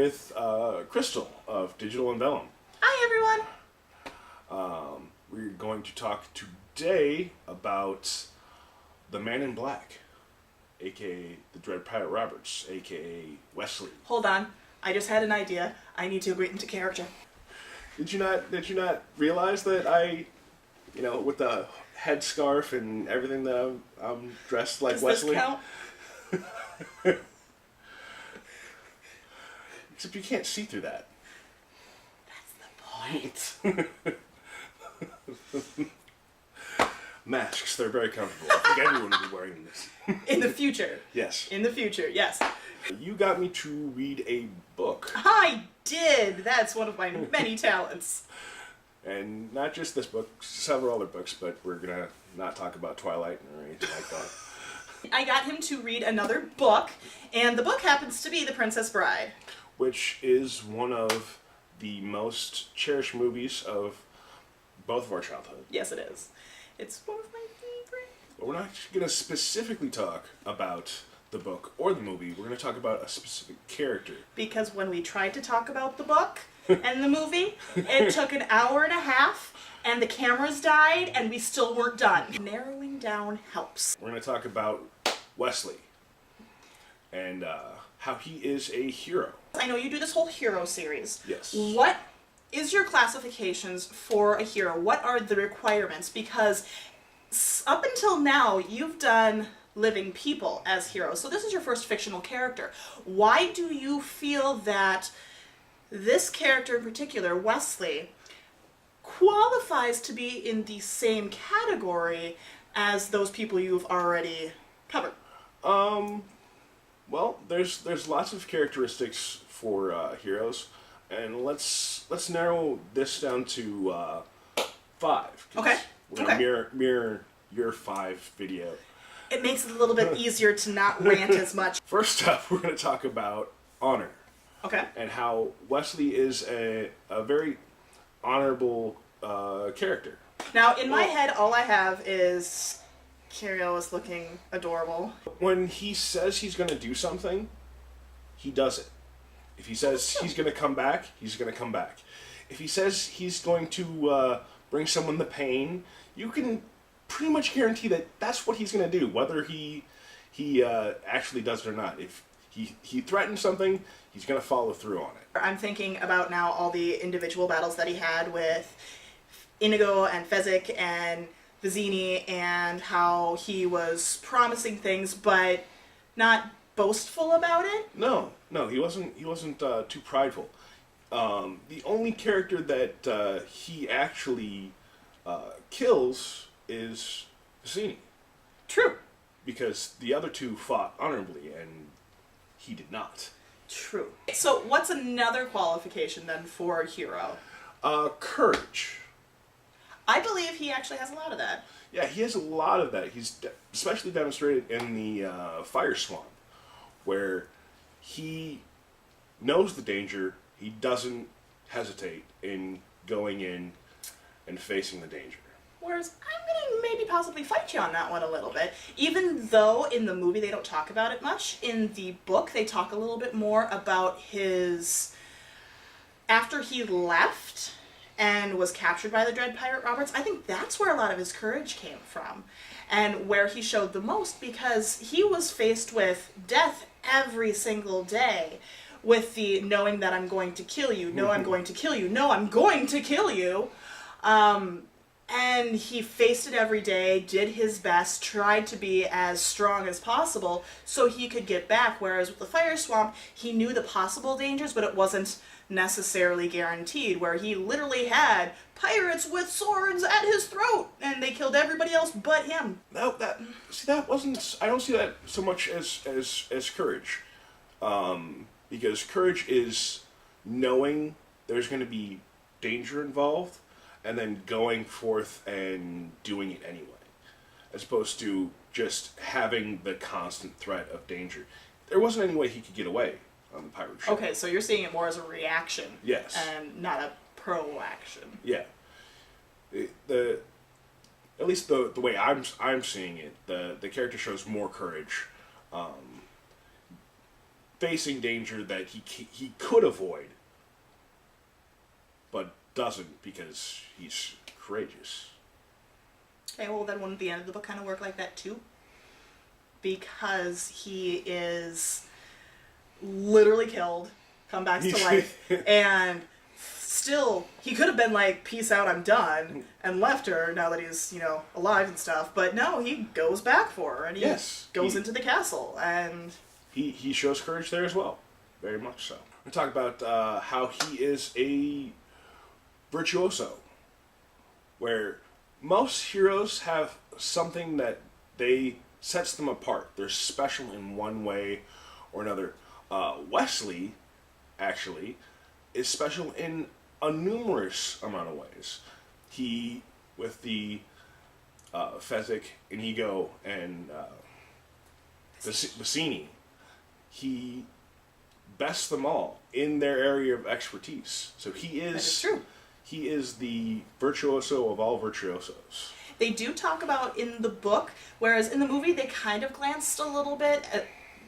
with Crystal of Digital and Vellum. Hi, everyone. We're going to talk today about the Man in Black, aka the Dread Pirate Roberts, aka Westley. Hold on. I just had an idea. I need to get into character. Did you not realize that I, with the headscarf and everything that I'm dressed like Does Westley? this count? Except you can't see through that. That's the point. Masks, they're very comfortable. I think everyone will be wearing this. In the future. Yes. In the future, yes. You got me to read a book. I did. That's one of my many talents. And not just this book, several other books, but we're going to not talk about Twilight or anything like that. I got him to read another book, and the book happens to be The Princess Bride. Which is one of the most cherished movies of both of our childhood. Yes, it is. It's one of my favorite. But we're not going to specifically talk about the book or the movie. We're going to talk about a specific character. Because when we tried to talk about the book and the movie, it took an hour and a half, and the cameras died, and we still weren't done. Narrowing down helps. We're going to talk about Westley and how he is a hero. I know you do this whole hero series. Yes. What is your classifications for a hero? What are the requirements? Because up until now, you've done living people as heroes. So this is your first fictional character. Why do you feel that this character in particular, Westley, qualifies to be in the same category as those people you've already covered? Well, there's lots of characteristics for heroes, and let's narrow this down to 5. Okay. We're gonna mirror your 5 video. It makes it a little bit easier to not rant as much. First up, we're going to talk about honor. Okay. And how Wesley is a very honorable character. Now, in my head, all I have is Carrie is looking adorable. When he says he's going to do something, he does it. If he says he's going to come back, he's going to come back. If he says he's going to bring someone the pain, you can pretty much guarantee that that's what he's going to do, whether he actually does it or not. If he threatens something, he's going to follow through on it. I'm thinking about now all the individual battles that he had with Inigo and Fezzik and Vizzini, and how he was promising things but not boastful about it. No, he wasn't too prideful. The only character that he actually kills is Vizzini. True. Because the other two fought honorably, and he did not. True. So what's another qualification then for a hero? Courage. I believe he actually has a lot of that. Yeah, he has a lot of that. He's especially demonstrated in the Fire Swan, where he knows the danger, he doesn't hesitate in going in and facing the danger. Whereas I'm going to maybe possibly fight you on that one a little bit. Even though in the movie they don't talk about it much, in the book they talk a little bit more about his... After he left and was captured by the Dread Pirate Roberts, I think that's where a lot of his courage came from. And where he showed the most, because he was faced with death every single day. With the knowing that I'm going to kill you, no, I'm going to kill you, no, I'm going to kill you. And he faced it every day, did his best, tried to be as strong as possible so he could get back. Whereas with the Fire Swamp, he knew the possible dangers, but it wasn't necessarily guaranteed, where he literally had pirates with swords at his throat, and they killed everybody else but him. That wasn't... I don't see that so much as courage. Because courage is knowing there's going to be danger involved, and then going forth and doing it anyway, as opposed to just having the constant threat of danger. There wasn't any way he could get away on the pirate ship. Okay, so you're seeing it more as a reaction. Yes. And not a pro-action. Yeah. At least the way I'm seeing it, the character shows more courage, facing danger that he could avoid, but doesn't because he's courageous. Okay, well then wouldn't the end of the book kind of work like that too? Because he is literally killed, come back to life, and still, he could have been like, peace out, I'm done, and left her now that he's, alive and stuff, but no, he goes back for her, and he goes into the castle, and... He shows courage there as well, very much so. We talk about how he is a virtuoso, where most heroes have something that sets them apart. They're special in one way or another. Westley, actually, is special in a numerous amount of ways. He, with the Fezzik, Inigo, and Vicini, he bests them all in their area of expertise. So he is... That is true. He is the virtuoso of all virtuosos. They do talk about in the book, whereas in the movie they kind of glanced a little bit,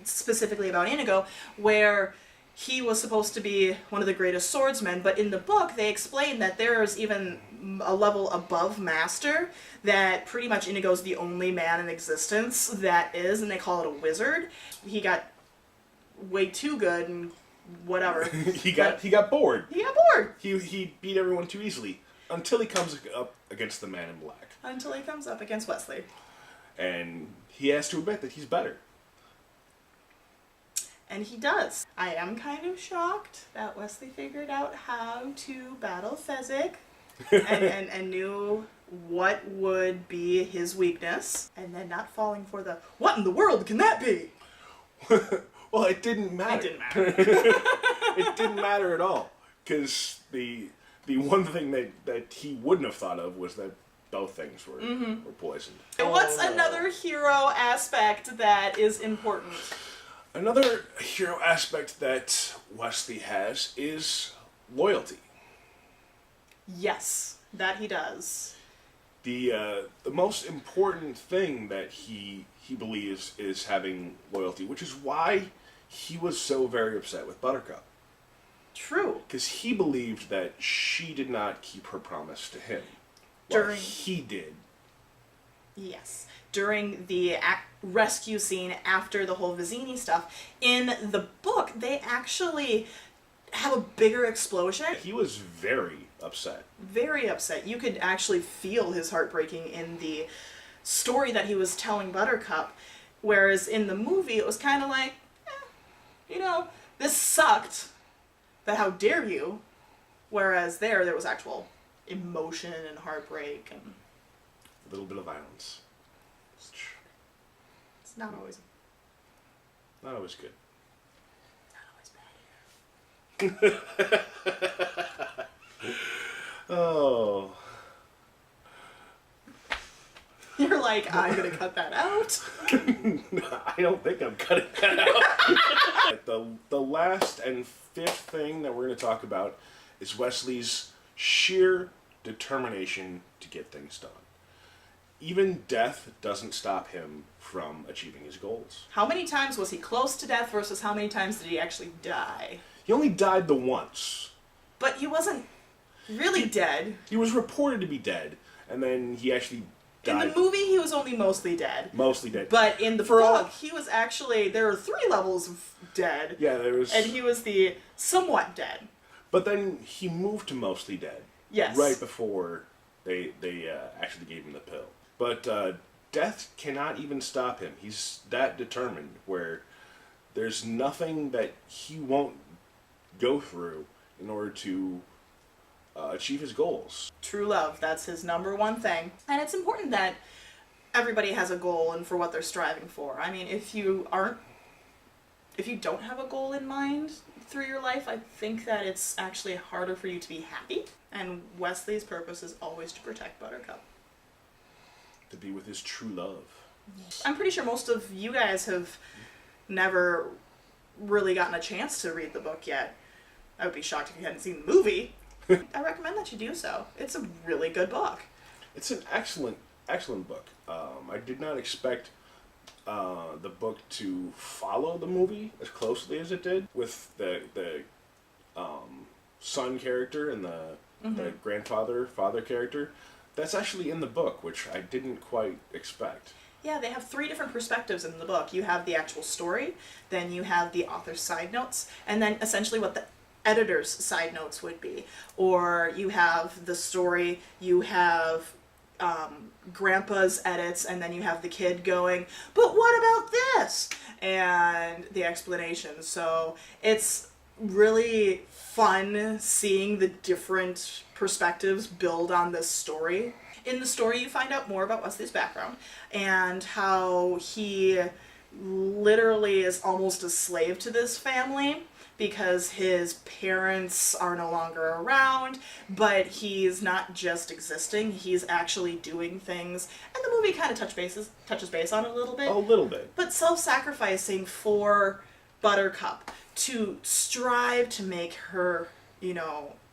specifically about Inigo, where he was supposed to be one of the greatest swordsmen, but in the book they explain that there is even a level above master, that pretty much Inigo's the only man in existence that is, and they call it a wizard. He got way too good and whatever. he got bored. He got bored. He beat everyone too easily until he comes up against the Man in Black. Until he comes up against Westley. And he has to admit that he's better. And he does. I am kind of shocked that Westley figured out how to battle Fezzik and knew what would be his weakness, and then not falling for the, what in the world can that be? Well, it didn't matter. It didn't matter. It didn't matter at all. Because the one thing that he wouldn't have thought of was that both things were poisoned. And what's another hero aspect that is important? Another hero aspect that Westley has is loyalty. Yes, that he does. The most important thing that he believes is having loyalty, which is why he was so very upset with Buttercup. True. Because he believed that she did not keep her promise to him. During... he did. Yes. During the rescue scene after the whole Vicini stuff, in the book, they actually have a bigger explosion. He was very upset. Very upset. You could actually feel his heart breaking in the story that he was telling Buttercup, whereas in the movie it was kind of like, this sucked, but how dare you? Whereas there was actual emotion and heartbreak and a little bit of violence. It's not always good. Not always bad. Oh. You're like, I'm gonna cut that out. I don't think I'm cutting that out. The last and fifth thing that we're going to talk about is Wesley's sheer determination to get things done. Even death doesn't stop him from achieving his goals. How many times was he close to death versus how many times did he actually die? He only died the once. But he wasn't really dead. He was reported to be dead, and then he actually died. In the movie, he was only mostly dead. Mostly dead. But in the book, he was actually, there were 3 levels of dead. Yeah, there was... And he was the somewhat dead. But then he moved to mostly dead. Yes. Right before they actually gave him the pill. But death cannot even stop him. He's that determined, where there's nothing that he won't go through in order to achieve his goals. True love, that's his number one thing. And it's important that everybody has a goal and for what they're striving for. I mean, if you don't have a goal in mind through your life, I think that it's actually harder for you to be happy. And Wesley's purpose is always to protect Buttercup. To be with his true love. I'm pretty sure most of you guys have never really gotten a chance to read the book yet. I would be shocked if you hadn't seen the movie. I recommend that you do so. It's a really good book. It's an excellent book. I did not expect the book to follow the movie as closely as it did, with the son character and the father character. That's actually in the book, which I didn't quite expect. Yeah, they have 3 different perspectives in the book. You have the actual story, then you have the author's side notes, and then essentially what the editor's side notes would be. Or you have the story, you have grandpa's edits, and then you have the kid going, but what about this? And the explanation. So it's really fun seeing the different perspectives build on this story. In the story, you find out more about Wesley's background and how he literally is almost a slave to this family because his parents are no longer around, but he's not just existing, he's actually doing things. And the movie kind of touches base on it a little bit. A little bit. But self-sacrificing for Buttercup to strive to make her,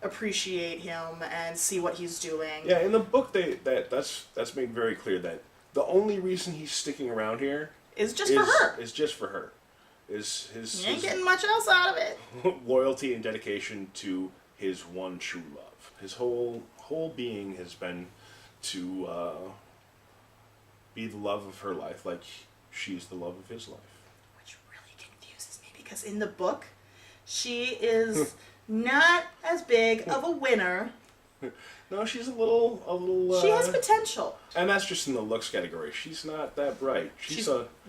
appreciate him and see what he's doing. Yeah, in the book that's made very clear that the only reason he's sticking around here is just for her. Is just for her. Is his You ain't getting much else out of it. loyalty and dedication to his one true love. His whole being has been to be the love of her life, like she's the love of his life. Which really confuses me because in the book, she is not as big of a winner. No, she's a little. She has potential. And that's just in the looks category. She's not that bright.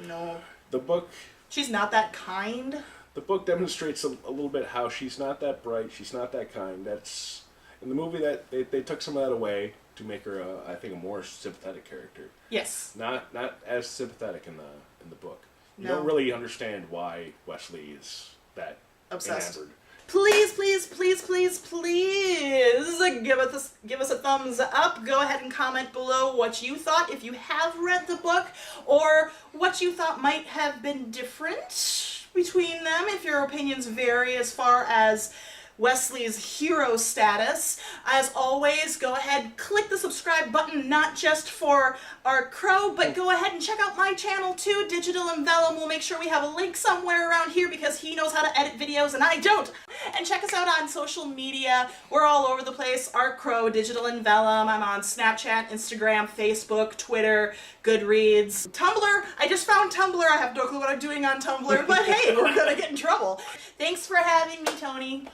No. The book. She's not that kind. The book demonstrates a little bit how she's not that bright. She's not that kind. That's in the movie that they took some of that away to make her, I think, a more sympathetic character. Yes. Not as sympathetic in the book. You No. don't really understand why Wesley is that Obsessed. enamored. Please, please, please, please, please give us a thumbs up. Go ahead and comment below what you thought if you have read the book, or what you thought might have been different between them if your opinions vary as far as Wesley's hero status. As always, go ahead, click the subscribe button, not just for our crow, but go ahead and check out my channel too, Digital and Vellum. We'll make sure we have a link somewhere around here because he knows how to edit videos and I don't. And check us out on social media. We're all over the place. Art Crow, Digital and Vellum. I'm on Snapchat, Instagram, Facebook, Twitter, Goodreads, Tumblr. I just found Tumblr. I have no clue what I'm doing on Tumblr, but hey, we're gonna get in trouble. Thanks for having me, Tony.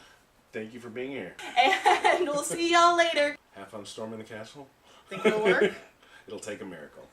Thank you for being here. And we'll see y'all later. Have fun storming the castle. Think it'll work? It'll take a miracle.